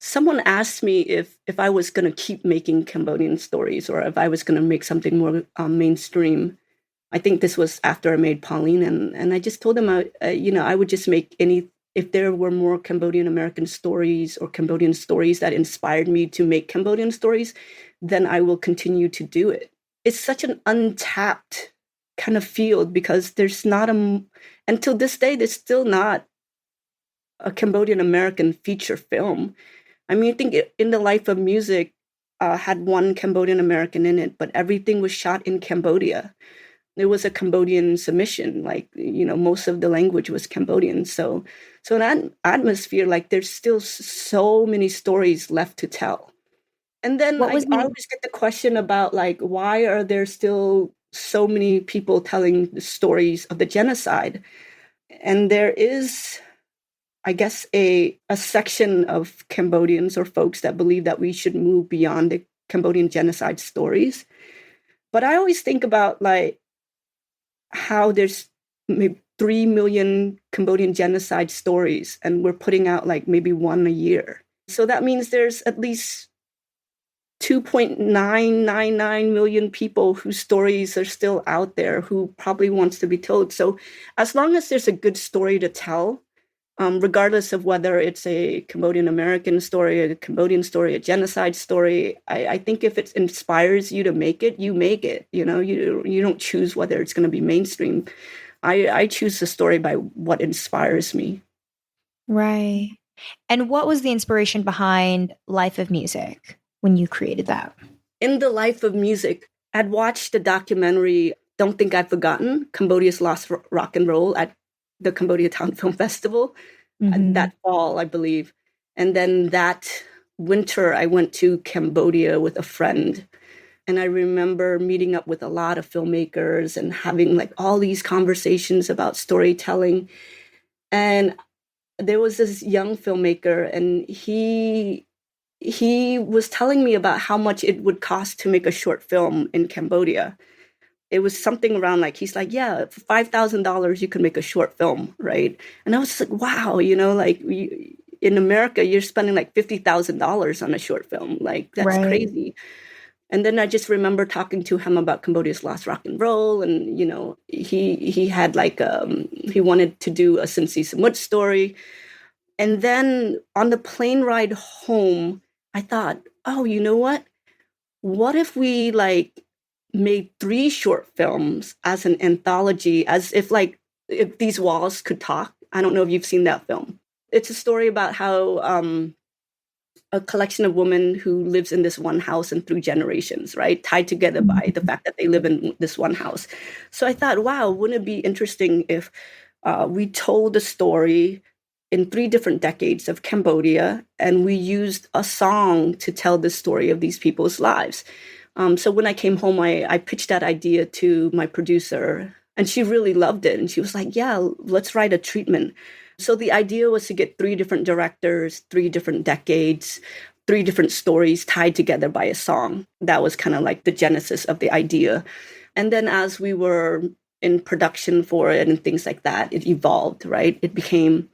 Someone asked me if I was going to keep making Cambodian stories or if I was going to make something more mainstream. I think this was after I made Pauline, and I just told them, I would just make any, if there were more Cambodian-American stories or Cambodian stories that inspired me to make Cambodian stories, then I will continue to do it. It's such an untapped kind of field because there's not until this day, there's still not a Cambodian-American feature film. I mean, I think In the Life of Music had one Cambodian-American in it, but everything was shot in Cambodia. It was a Cambodian submission, like, most of the language was Cambodian. So in that atmosphere, like, there's still so many stories left to tell. And then I always get the question about, like, why are there still so many people telling the stories of the genocide? And there is, I guess, a section of Cambodians or folks that believe that we should move beyond the Cambodian genocide stories. But I always think about, like, how there's maybe 3 million Cambodian genocide stories, and we're putting out like maybe one a year. So that means there's at least 2.999 million people whose stories are still out there who probably wants to be told. So as long as there's a good story to tell, regardless of whether it's a Cambodian-American story, a Cambodian story, a genocide story, I think if it inspires you to make it, you make it. You don't choose whether it's going to be mainstream. I choose the story by what inspires me. Right. And what was the inspiration behind Life of Music when you created that? In the Life of Music, I'd watched the documentary Don't Think I've Forgotten, Cambodia's Lost Rock and Roll at the Cambodian Town Film Festival that fall, I believe. And then that winter, I went to Cambodia with a friend. And I remember meeting up with a lot of filmmakers and having like all these conversations about storytelling. And there was this young filmmaker, and he was telling me about how much it would cost to make a short film in Cambodia. It was something around like, he's like, yeah, for $5,000, you could make a short film, right? And I was just like, wow, like in America, you're spending like $50,000 on a short film. Like, that's crazy. And then I just remember talking to him about Cambodia's Lost Rock and Roll. And, he had like, he wanted to do a Sinsi Samut story. And then on the plane ride home, I thought, oh, you know what? What if we like made 3 short films as an anthology, as if these walls could talk? I don't know if you've seen that film. It's a story about how a collection of women who lives in this one house and through generations, right? Tied together by the fact that they live in this one house. So I thought, wow, wouldn't it be interesting if we told the story in 3 different decades of Cambodia, and we used a song to tell the story of these people's lives. So when I came home, I pitched that idea to my producer, and she really loved it. And she was like, yeah, let's write a treatment. So the idea was to get 3 different directors, 3 different decades, 3 different stories tied together by a song. That was kind of like the genesis of the idea. And then as we were in production for it and things like that, it evolved, right? It became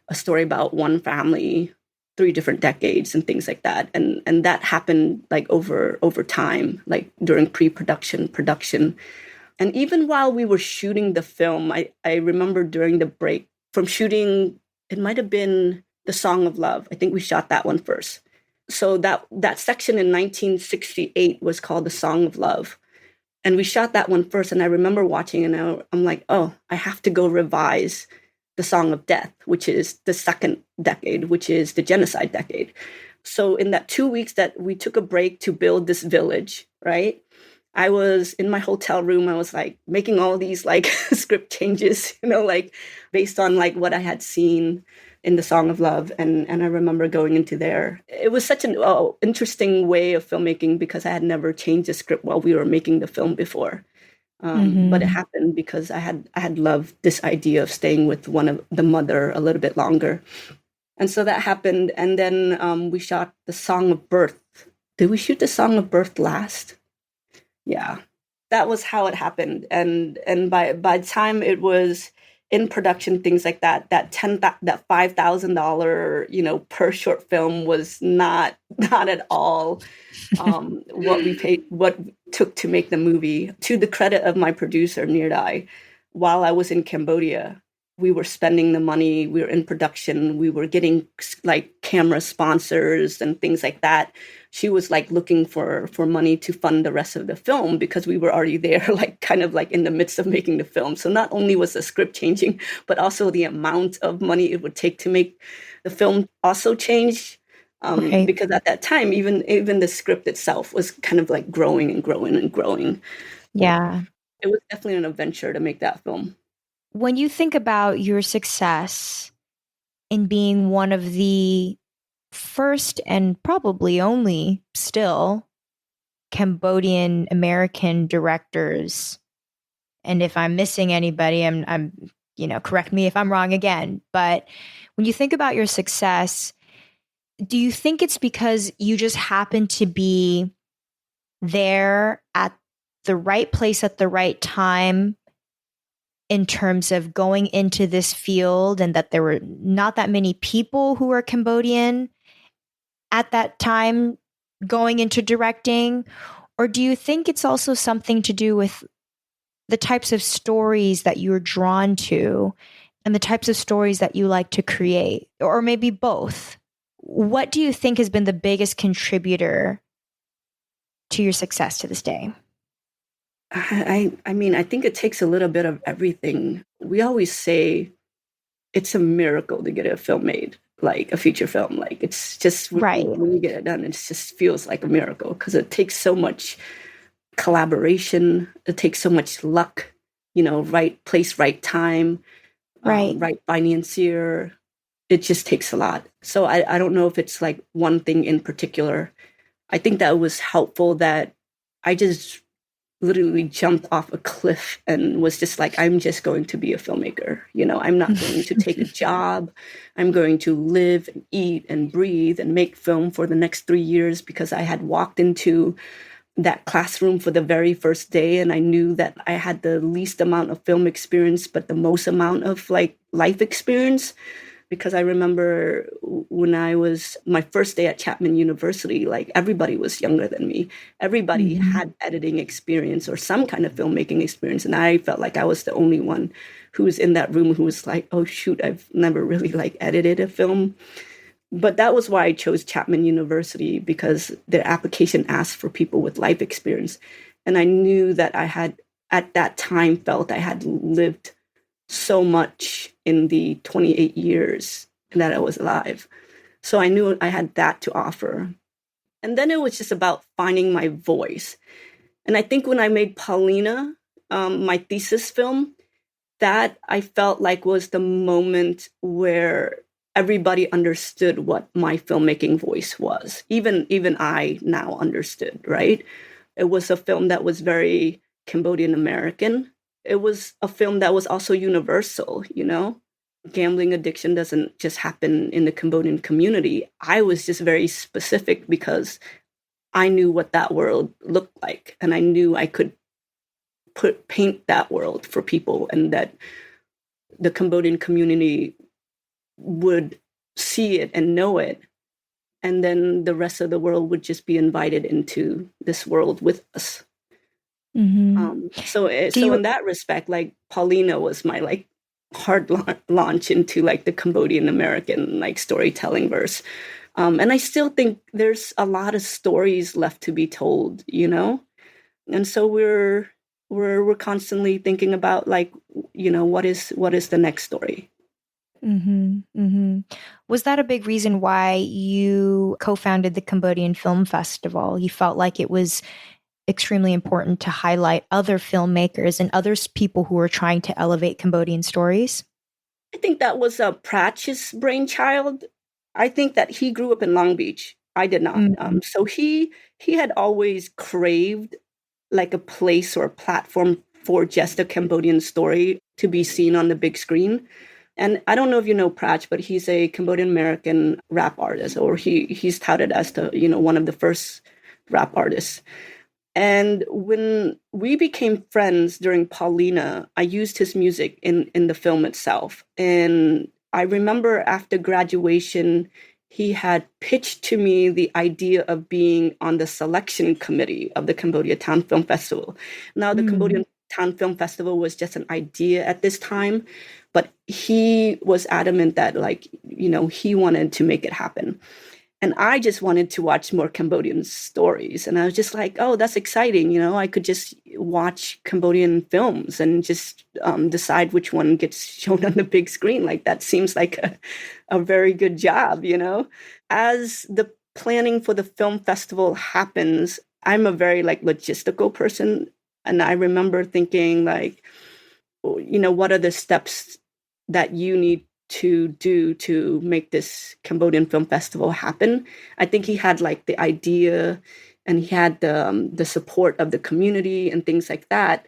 a story about one family, 3 different decades and things like that. And that happened like over time, like during pre-production, production. And even while we were shooting the film, I remember during the break from shooting, it might have been The Song of Love. I think we shot that one first. So that section in 1968 was called The Song of Love. And we shot that one first. And I remember watching, and I'm like, oh, I have to go revise The Song of Death, which is the second decade, which is the genocide decade. So in that 2 weeks that we took a break to build this village, right? I was in my hotel room. I was like making all these like script changes, like based on like what I had seen in the Song of Love. And I remember going into there. It was such an interesting way of filmmaking because I had never changed the script while we were making the film before. But it happened because I had loved this idea of staying with one of the mother a little bit longer. And so that happened. And then we shot the Song of Birth. Did we shoot the Song of Birth last? Yeah, that was how it happened. And by the time it was in production, things like that, that $5,000, per short film was not at all what we paid, what took to make the movie. To the credit of my producer, Nirdai, while I was in Cambodia, we were spending the money, we were in production, we were getting like camera sponsors and things like that. She was like looking for money to fund the rest of the film because we were already there, like kind of like in the midst of making the film. So not only was the script changing, but also the amount of money it would take to make the film also change. Right. Because at that time, even the script itself was kind of like growing and growing and growing. Yeah. It was definitely an adventure to make that film. When you think about your success in being one of the first and probably only still Cambodian-American directors, and if I'm missing anybody, I'm correct me if I'm wrong again, but when you think about your success, do you think it's because you just happen to be there at the right place at the right time in terms of going into this field, and that there were not that many people who were Cambodian at that time going into directing? Or do you think it's also something to do with the types of stories that you're drawn to and the types of stories that you like to create, or maybe both? What do you think has been the biggest contributor to your success to this day? I mean, I think it takes a little bit of everything. We always say it's a miracle to get a film made, like a feature film. Like it's just Right. when you get it done, it just feels like a miracle because it takes so much collaboration. It takes so much luck, right place, right time, Right. right financier. It just takes a lot. So I don't know if it's like one thing in particular. I think that was helpful that I just literally jumped off a cliff and was just like, I'm just going to be a filmmaker. I'm not going to take a job. I'm going to live and eat and breathe and make film for the next 3 years, because I had walked into that classroom for the very first day and I knew that I had the least amount of film experience, but the most amount of like life experience. Because I remember when I was my first day at Chapman University, like everybody was younger than me. Everybody had editing experience or some kind of filmmaking experience. And I felt like I was the only one who was in that room who was like, oh, shoot, I've never really like edited a film. But that was why I chose Chapman University, because their application asked for people with life experience. And I knew that I had at that time felt I had lived so much in the 28 years that I was alive. So I knew I had that to offer. And then it was just about finding my voice. And I think when I made Paulina, my thesis film, that I felt like was the moment where everybody understood what my filmmaking voice was. Even I now understood, right? It was a film that was very Cambodian-American. It was a film that was also universal, Gambling addiction doesn't just happen in the Cambodian community. I was just very specific because I knew what that world looked like, and I knew I could paint that world for people, and that the Cambodian community would see it and know it, and then the rest of the world would just be invited into this world with us. So in that respect, like Paulina was my like hard launch into like the Cambodian-American like storytelling verse. And I still think there's a lot of stories left to be told, And so we're constantly thinking about like, what is the next story? Was that a big reason why you co-founded the Cambodian Film Festival? You felt like it was extremely important to highlight other filmmakers and other people who are trying to elevate Cambodian stories? I think that was Pratchett's brainchild. I think that he grew up in Long Beach. I did not. Mm-hmm. So he had always craved like a place or a platform for just a Cambodian story to be seen on the big screen. And I don't know if you know Pratch, but he's a Cambodian-American rap artist, or he's touted as the, one of the first rap artists. And when we became friends during Paulina, I used his music in the film itself. And I remember after graduation, he had pitched to me the idea of being on the selection committee of the Cambodian Town Film Festival. Now, the Cambodian Town Film Festival was just an idea at this time, but he was adamant that, like, he wanted to make it happen. And I just wanted to watch more Cambodian stories. And I was just like, oh, that's exciting. I could just watch Cambodian films and just decide which one gets shown on the big screen. Like, that seems like a very good job, As the planning for the film festival happens, I'm a very logistical person. And I remember thinking what are the steps that you need to do to make this Cambodian Film Festival happen? I think he had the idea, and he had the support of the community and things like that.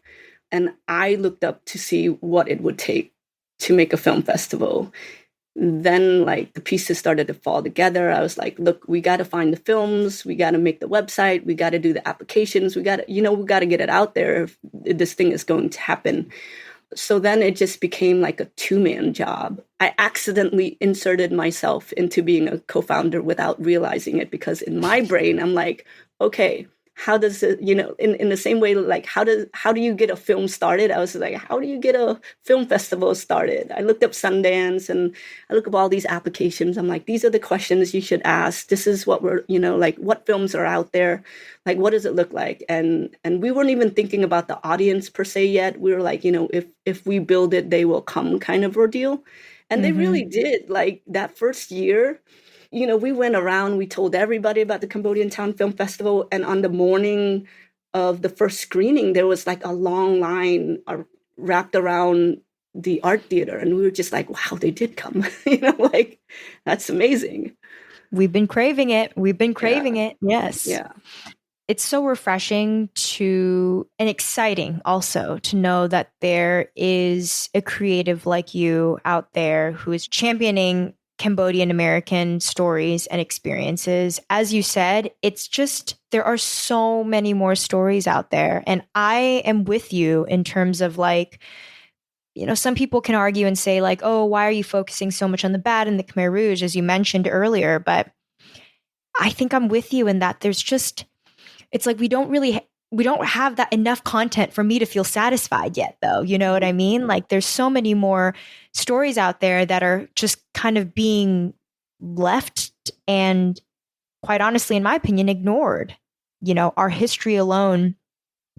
And I looked up to see what it would take to make a film festival. Then the pieces started to fall together. I was like, look, we got to find the films, we got to make the website, we got to do the applications, we got to get it out there if this thing is going to happen. So then it just became like a two-man job. I accidentally inserted myself into being a co-founder without realizing it, because in my brain, I'm like, okay, how does it, in the same way, how do you get a film started? I was like, how do you get a film festival started? I looked up Sundance and I looked up all these applications. I'm like, these are the questions you should ask. This is what we're, what films are out there? What does it look like? And we weren't even thinking about the audience per se yet. We were like, if we build it, they will come kind of ordeal. And they really did. That first year, we went around, we told everybody about the Cambodian Town Film Festival. And on the morning of the first screening, there was a long line wrapped around the art theater. And we were just like, wow, they did come. That's amazing. We've been craving it. It. Yes. Yeah. It's so refreshing and exciting also to know that there is a creative like you out there who is championing Cambodian-American stories and experiences. As you said, it's just, there are so many more stories out there. And I am with you in terms of some people can argue and say oh, why are you focusing so much on the bad and the Khmer Rouge, as you mentioned earlier? But I think I'm with you in that there's just, it's we don't have that enough content for me to feel satisfied yet, though. You know what I mean? There's so many more stories out there that are just kind of being left and, quite honestly, in my opinion, ignored. Our history alone,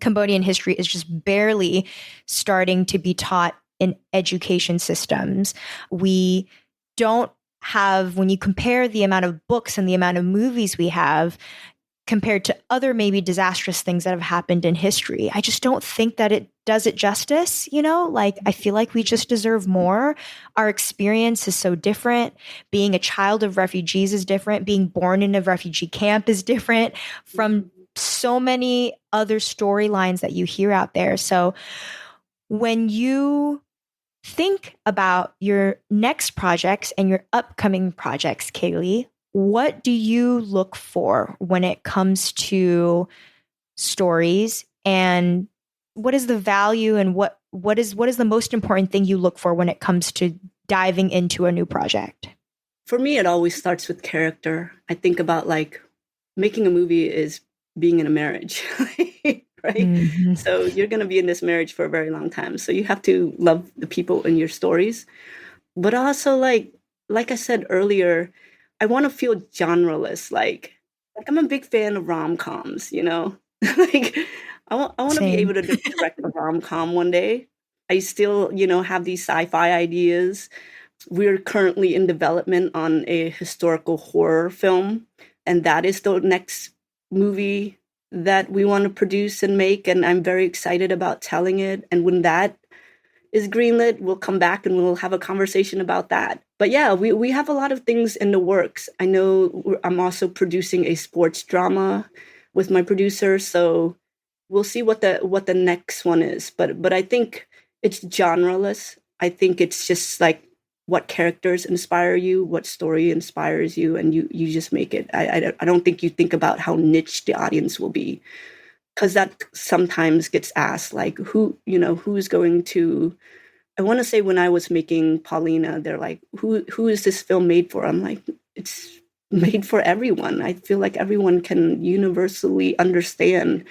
Cambodian history, is just barely starting to be taught in education systems. We don't have, when you compare the amount of books and the amount of movies we have, compared to other maybe disastrous things that have happened in history, I just don't think that it does it justice. I feel like we just deserve more. Our experience is so different. Being a child of refugees is different. Being born in a refugee camp is different from so many other storylines that you hear out there. So when you think about your next projects and your upcoming projects, Caylee, what do you look for when it comes to stories, and what is the value, and what is the most important thing you look for when it comes to diving into a new project? For me, it always starts with character. I think about making a movie is being in a marriage, right? Mm-hmm. So you're going to be in this marriage for a very long time. So you have to love the people in your stories. But also, like I said earlier, I want to feel genreless. I'm a big fan of rom-coms, I want to be able to direct a rom-com one day. I still, have these sci-fi ideas. We're currently in development on a historical horror film, and that is the next movie that we want to produce and make, and I'm very excited about telling it. And when that is greenlit, we'll come back and we'll have a conversation about that. But yeah, we have a lot of things in the works. I know I'm also producing a sports drama with my producer, so we'll see what the next one is. But I think it's genreless. I think it's just like what characters inspire you, what story inspires you, and you just make it. I don't think you think about how niche the audience will be, because that sometimes gets asked, like, who's going to. I want to say when I was making Paulina, they're like, who is this film made for? I'm like, it's made for everyone. I feel like everyone can universally understand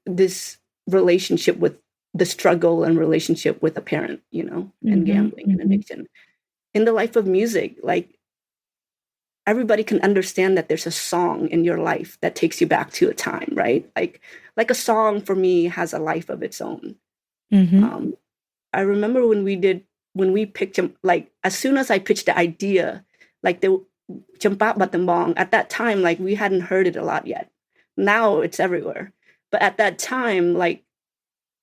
this relationship with the struggle and relationship with a parent, and gambling and addiction. In the life of music, like, everybody can understand that there's a song in your life that takes you back to a time, right? Like a song for me has a life of its own. I remember when we picked him, like, as soon as I pitched the idea, like the Champa Batambong, at that time, like, we hadn't heard it a lot yet. Now it's everywhere. But at that time, like,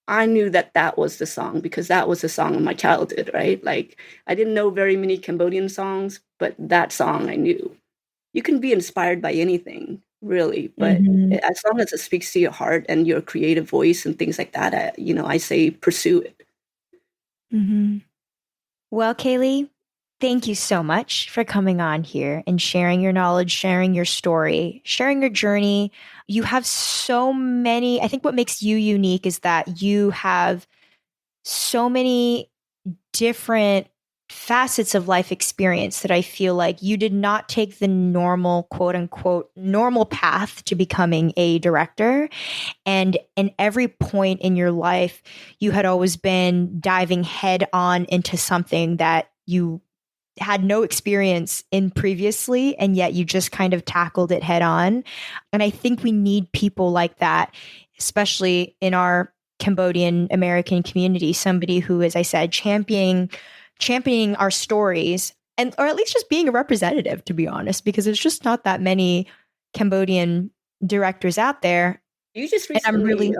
I knew that was the song because that was the song of my childhood, right? Like, I didn't know very many Cambodian songs, but that song I knew. You can be inspired by anything, really, but as long as it speaks to your heart and your creative voice and things like that, I say pursue it. Well, Caylee, thank you so much for coming on here and sharing your knowledge, sharing your story, sharing your journey. You have so many. I think what makes you unique is that you have so many different facets of life experience that I feel like you did not take the normal, quote unquote, normal path to becoming a director. And in every point in your life, you had always been diving head on into something that you had no experience in previously, and yet you just kind of tackled it head on. And I think we need people like that, especially in our Cambodian-American community, somebody who, as I said, championing our stories, and or at least just being a representative, to be honest, because there's just not that many Cambodian directors out there. You just recently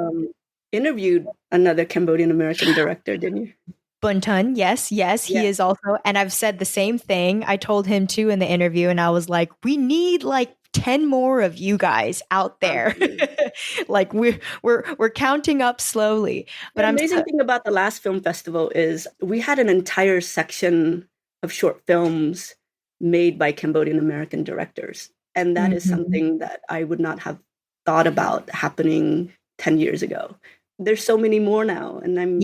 interviewed another Cambodian-American director, didn't you? Buntun, yes, he is also, and I've said the same thing. I told him too in the interview, and I was like, we need like 10 more of you guys out there. Like we're counting up slowly. But the amazing thing about the last film festival is we had an entire section of short films made by Cambodian-American directors. And that is something that I would not have thought about happening 10 years ago. There's so many more now, and I'm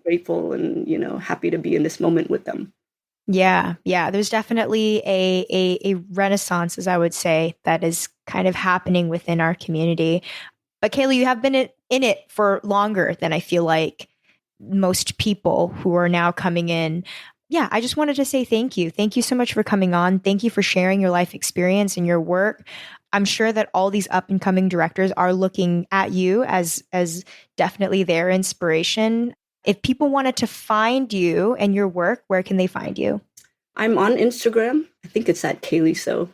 grateful and happy to be in this moment with them. Yeah. There's definitely a renaissance, as I would say, that is kind of happening within our community. But Caylee, you have been in it for longer than I feel like most people who are now coming in. Yeah, I just wanted to say thank you. Thank you so much for coming on. Thank you for sharing your life experience and your work. I'm sure that all these up and coming directors are looking at you as definitely their inspiration. If people wanted to find you and your work, where can they find you? I'm on Instagram. I think it's at Caylee So.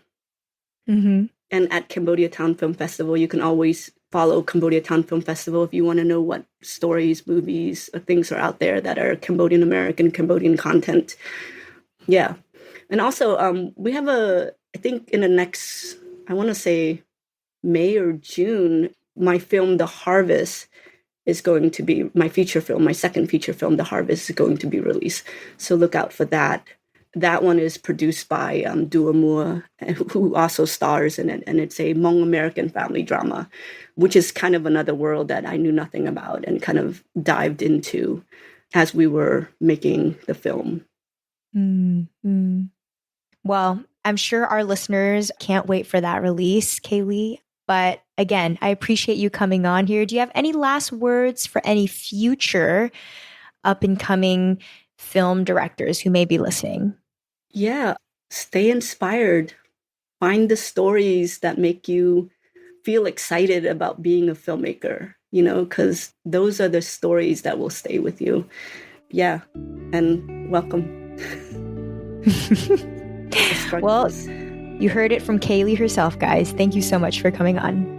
And at Cambodian Town Film Festival. You can always follow Cambodian Town Film Festival if you want to know what stories, movies, or things are out there that are Cambodian-American, Cambodian content. Yeah. And also, we have I think in the next, I want to say May or June, my film, The Harvest, is going to be my feature film. My second feature film, The Harvest, is going to be released. So look out for that. That one is produced by Dua Moore, who also stars in it. And it's a Hmong American family drama, which is kind of another world that I knew nothing about and kind of dived into as we were making the film. Well, I'm sure our listeners can't wait for that release, Caylee. But again, I appreciate you coming on here. Do you have any last words for any future up and coming film directors who may be listening? Yeah, stay inspired. Find the stories that make you feel excited about being a filmmaker, because those are the stories that will stay with you. Yeah, and welcome. Well, you heard it from Caylee herself, guys. Thank you so much for coming on.